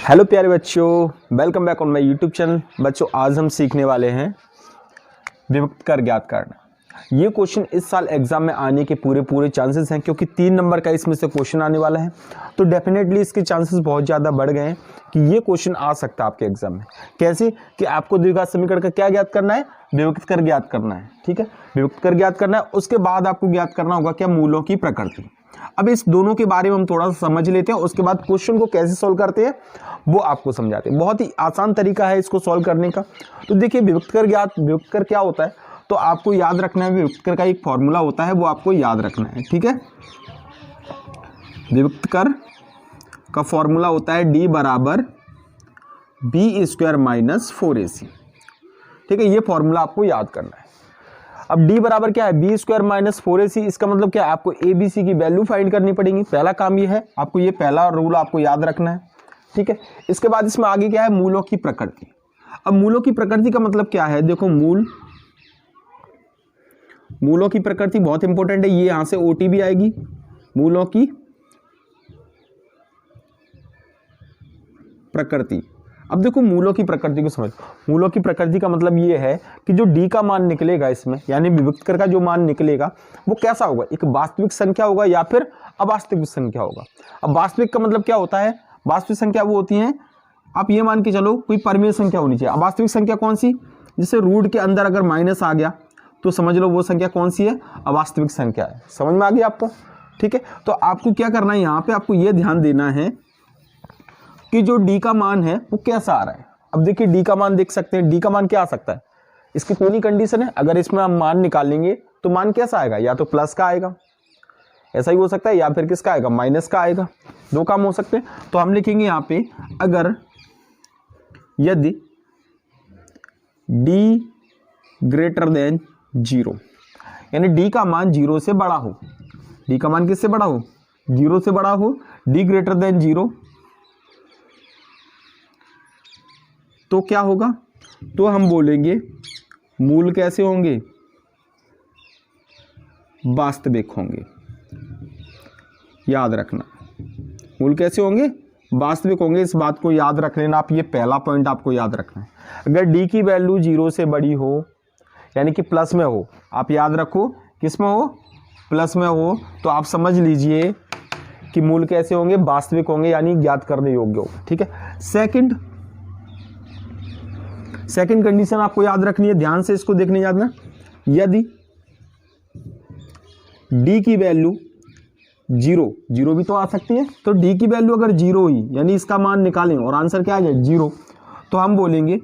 Hello प्यारे बच्चों, welcome back on my YouTube channel. बच्चों आज हम सीखने वाले हैं विभक्त कर ज्ञात करना। ये क्वेश्चन इस साल एग्जाम में आने के पूरे चांसेस हैं, क्योंकि 3 नंबर का इसमें से क्वेश्चन आने वाला है। तो डेफिनेटली इसके चांसेस बहुत ज़्यादा बढ़ गए हैं कि ये क्वेश्चन आ सकता है आपके एग्जाम में। कैसे कि आपको द्विघात समीकरण का क्या ज्ञात करना है, विभक्त कर ज्ञात करना है। ठीक है, विभक्त कर ज्ञात करना है। उसके बाद आपको ज्ञात करना होगा क्या, मूलों की प्रकृति। अब इस दोनों के बारे में हम थोड़ा सा समझ लेते हैं, उसके बाद क्वेश्चन को कैसे सॉल्व करते हैं वो आपको समझाते हैं। बहुत ही आसान तरीका है इसको सॉल्व करने का। तो देखिए विभक्त कर क्या होता है, तो आपको याद रखना है विभक्त कर का एक फॉर्मूला होता है, वो आपको याद रखना है। ठीक है, विभक्त कर का फॉर्मूला होता है d बराबर b स्क्वायर माइनस 4ac। ठीक है, ये फॉर्मूला आपको याद करना है। अब d बराबर क्या है, बी स्क्वायर माइनस 4ac। इसका मतलब क्या है, आपको ए बी सी की वैल्यू फाइंड करनी पड़ेगी। पहला काम ये है, आपको ये पहला रूल आपको याद रखना है। ठीक है, इसके बाद इसमें आगे क्या है, मूलों की प्रकृति। अब मूलों की प्रकृति का मतलब क्या है, देखो मूलों की प्रकृति बहुत इंपॉर्टेंट है। ये यहां से ओटी भी आएगी, मूलों की प्रकृति। अब देखो मूलों की प्रकृति को समझ। मूलों की प्रकृति का मतलब ये है कि जो d का मान निकलेगा इसमें, यानी विभक्त कर का जो मान निकलेगा वो कैसा होगा, एक वास्तविक संख्या होगा या फिर अवास्तविक संख्या होगा। अब वास्तविक का मतलब क्या होता है, वास्तविक संख्या वो होती है, आप ये मान के चलो कोई परिमेय संख्या होनी चाहिए। अवास्तविक संख्या कौन सी, जिससे रूट के अंदर अगर माइनस आ गया तो समझ लो वो संख्या कौन सी है, अवास्तविक संख्या है। समझ में आ गया आपको। ठीक है, तो आपको क्या करना है, यहाँ पे आपको ये ध्यान देना है कि जो d का मान है वो कैसा आ रहा है। अब देखिए d का मान देख सकते हैं, d का मान क्या आ सकता है, इसकी कौन सी कंडीशन है, अगर इसमें हम मान निकालेंगे तो मान कैसा आएगा, या तो प्लस का आएगा, ऐसा ही हो सकता है, या फिर किसका आएगा, माइनस का आएगा। दो काम हो सकते हैं। तो हम लिखेंगे यहाँ पे, अगर यदि d ग्रेटर देन 0, यानी d का मान 0 से बड़ा हो, d का मान किससे बड़ा हो, 0 से बड़ा हो, d ग्रेटर देन 0, तो क्या होगा, तो हम बोलेंगे मूल कैसे होंगे, वास्तविक होंगे। याद रखना, मूल कैसे होंगे, वास्तविक होंगे। इस बात को याद रख लेना आप, ये पहला पॉइंट आपको याद रखना है। अगर d की वैल्यू 0 से बड़ी हो, यानी कि प्लस में हो, आप याद रखो किस में हो, प्लस में हो, तो आप समझ लीजिए कि मूल कैसे होंगे, वास्तविक होंगे, यानी ज्ञात करने योग्य हो। ठीक है, सेकंड कंडीशन आपको याद रखनी है, ध्यान से इसको देखने जाना। यदि d की वैल्यू 0 भी तो आ सकती है, तो d की वैल्यू अगर 0 ही, यानी इसका मान निकालें और आंसर क्या आ जाए 0, तो हम बोलेंगे,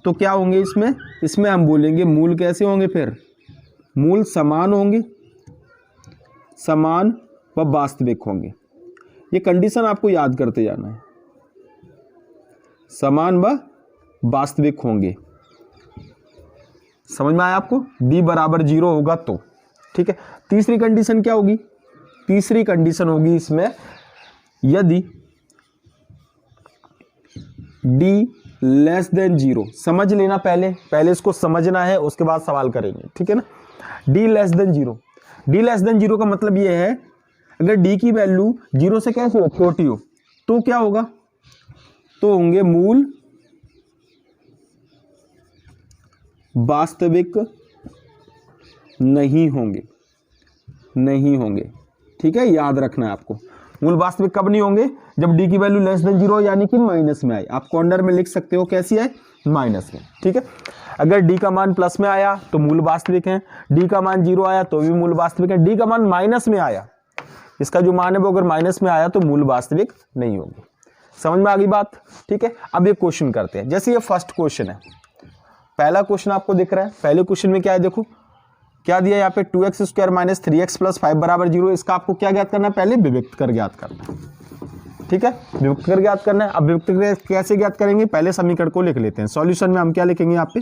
तो क्या होंगे इसमें हम बोलेंगे मूल कैसे होंगे, फिर मूल समान होंगे, समान व वास्तविक होंगे। ये कंडीशन आपको याद करते जाना है, समान व वास्तविक होंगे। समझ में आया आपको, d बराबर 0 होगा तो। ठीक है, तीसरी कंडीशन क्या होगी, तीसरी कंडीशन होगी इसमें, यदि d लेस देन 0। समझ लेना, पहले इसको समझना है, उसके बाद सवाल करेंगे। ठीक है ना, d less than 0। d less than 0 का मतलब ये है, अगर d की वैल्यू 0 से कैसे हो, छोटी हो, तो क्या होगा, तो होंगे मूल वास्तविक नहीं होंगे। ठीक है, याद रखना है आपको, मूल वास्तविक कब नहीं होंगे, जब d की वैल्यू लेस देन 0 यानी कि माइनस में आए। आप कॉर्नर में लिख सकते हो कैसी है, माइनस में। ठीक है, अगर d का मान प्लस में आया तो मूल वास्तविक है, d का मान 0 आया तो भी मूल वास्तविक है, d का मान माइनस में आया, इसका जो मान है वो अगर माइनस में आया तो मूल वास्तविक नहीं होगी। समझ में आ गई बात। ठीक है, अब एक क्वेश्चन करते हैं। जैसे ये फर्स्ट क्वेश्चन है, पहला क्वेश्चन आपको दिख रहा है। पहले क्वेश्चन में क्या है, देखो क्या दिया यहाँ पे, 2x square minus 3x plus 5 बराबर 0। इसका आपको क्या ज्ञात करना है, पहले विभक्त कर ज्ञात करना है। ठीक है, विभक्त कर ज्ञात करना है। अब विभक्त कर कैसे ज्ञात करेंगे, पहले समीकरण को लिख लेते हैं। सॉल्यूशन में हम क्या लिखेंगे, यहाँ पे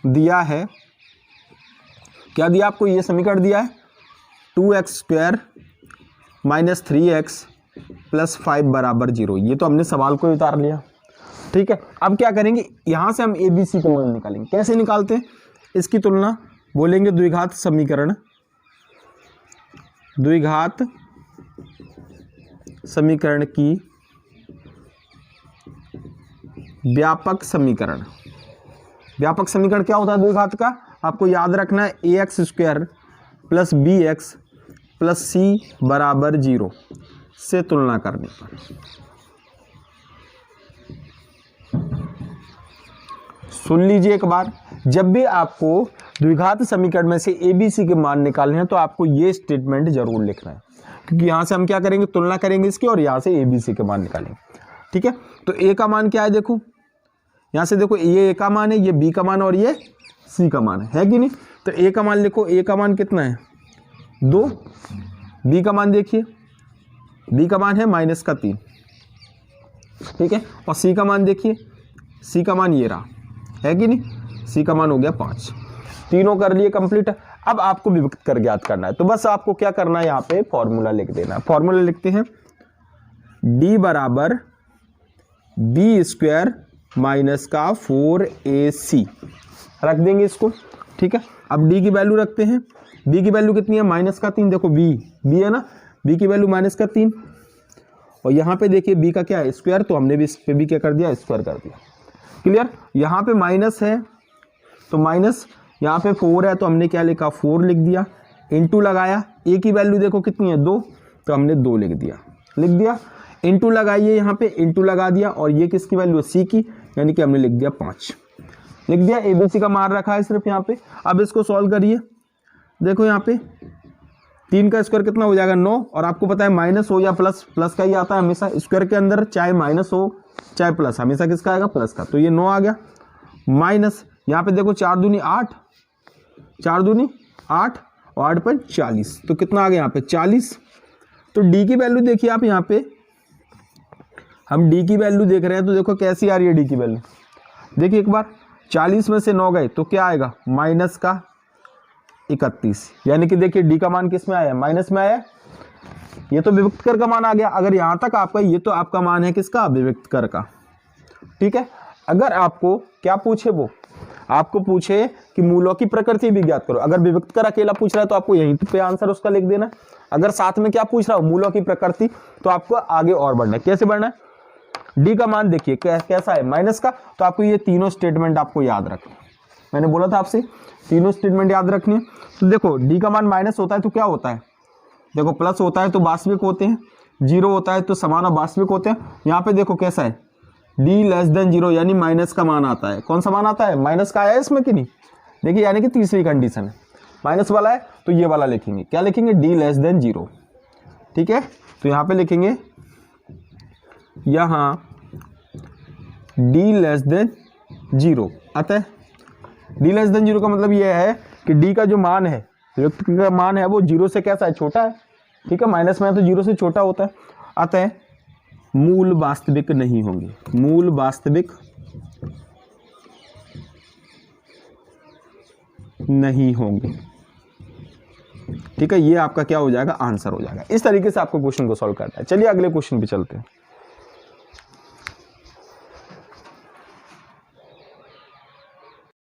दिया है, क्या दिया आपको, ये समीकरण दिया है 2x square minus 3x plus 5 बराबर 0। ये तो हमने सवाल को उतार लिया। ठीक है, अब क्या करेंगे, यहां से हम ABC को मान निकालेंगे। कैसे निकालते हैं, इसकी तुलना बोलेंगे द्विघात समीकरण, द्विघात समीकरण की व्यापक समीकरण। व्यापक समीकरण क्या होता है द्विघात का, आपको याद रखना है ax² plus bx plus c बराबर 0 से तुलना करने पर। सुन लीजिए एक बार, जब भी आपको द्विघात समीकरण में से ABC के मान निकालने हैं तो आपको ये स्टेटमेंट जरूर लिखना है, क्योंकि यहां से हम क्या करेंगे, तुलना करेंगे इसकी और यहां से ABC के मान निकालेंगे। ठीक है, तो A का मान क्या है, देखो यहां से देखो, ये A का मान है, ये B का मान और ये C का मान है कि नहीं। तो A का मान लिखो, A का मान कितना है 2, B का मान देखिए, B का मान है -3, ठीक है, और C का मान देखिए, C का मान ये रहा है कि नहीं, C का मान हो गया 5। तीनों कर लिए कंप्लीट। अब आपको विभक्त कर ज्ञात करना है, तो बस आपको क्या करना है, यहाँ पे फॉर्मूला लिख देना है। फॉर्मूला लिखते हैं D बराबर B² माइनस का 4AC रख देंगे इसको। ठीक है, अब D की वैल्यू रखते हैं। B की वैल्यू कितनी है, -3। देखो B है ना, B की वैल्यू -3, और यहाँ पे देखिए B का क्या है स्क्वायर, तो हमने भी इस पे भी क्या कर दिया, स्क्वायर कर दिया। क्लियर, यहाँ पे माइनस है तो माइनस, यहाँ पे 4 है तो हमने क्या लिखा 4 लिख दिया, इनटू लगाया, A की वैल्यू देखो कितनी है 2, तो हमने 2 लिख दिया, इनटू लगाइए, यहाँ पे इनटू लगा दिया, और ये किसकी वैल्यू है C की, यानी कि हमने लिख दिया 5, लिख दिया। ABC का मान रखा है सिर्फ यहाँ पे। अब इसको सॉल्व करिए, देखो यहाँ पे 3 का स्क्वायर कितना हो जाएगा 9, और आपको पता है माइनस हो या प्लस, प्लस का ही आता है हमेशा स्क्वायर के अंदर, चाहे माइनस हो चाहे प्लस, हमेशा किसका आएगा, प्लस का। तो ये 9 आ गया, माइनस यहाँ पे देखो 4 दूनी 8, 4 दूनी 8 और 8 पर 40, तो कितना आ गया यहाँ पे 40। तो D की वैल्यू देखिए आप, यहाँ पे हम D की वैल्यू देख रहे हैं, तो देखो कैसी आ रही है D की वैल्यू, देखिए एक बार, 40 में से 9 गए तो क्या आएगा -31, यानी कि देखिए D का मान किस में आया, माइनस में आया। ये तो विभक्त कर का मान आ गया। अगर यहां तक आपका, ये तो आपका मान है किसका, विभक्त कर का। ठीक है, अगर आपको क्या पूछे, वो आपको पूछे कि मूलों की प्रकृति भी ज्ञात करो, अगर विभक्त कर अकेला पूछ रहा है तो आपको यहीं पे आंसर उसका लिख देना। अगर साथ में क्या पूछ रहा हो, मूलों की प्रकृति, तो आपको आगे और बढ़ना है। कैसे बढ़ना है, D का मान देखिए कैसा है, माइनस का, तो आपको ये तीनों स्टेटमेंट आपको याद रखना। मैंने बोला था आपसे तीनों स्टेटमेंट याद रखनी है। तो देखो D का मान माइनस होता है तो क्या होता है, देखो प्लस होता है तो वास्तविक होते हैं, 0 होता है तो समान वास्तविक होते हैं। यहाँ पे देखो कैसा है, D<0 यानी माइनस का मान आता है। कौन सा मान आता है, माइनस का आया है इसमें कि नहीं, देखिए यानी कि तीसरी कंडीशन है, माइनस वाला है तो ये वाला लिखेंगे, क्या लिखेंगे, D<0। ठीक है, तो यहाँ पे लिखेंगे, यहाँ D<0, अतः D<0 का मतलब ये है कि D का जो मान है, विभक्त का मान है, वो 0 से कैसा है, छोटा है। ठीक है, माइनस में है तो 0 से छोटा होता है, अतः मूल वास्तविक नहीं होंगे, मूल वास्तविक नहीं होंगे। ठीक है, ये आपका क्या हो जाएगा, आंसर हो जाएगा। इस तरीके से आपको क्वेश्चन को सॉल्व करना है। चलिए अगले क्वेश्चन पे चलते हैं।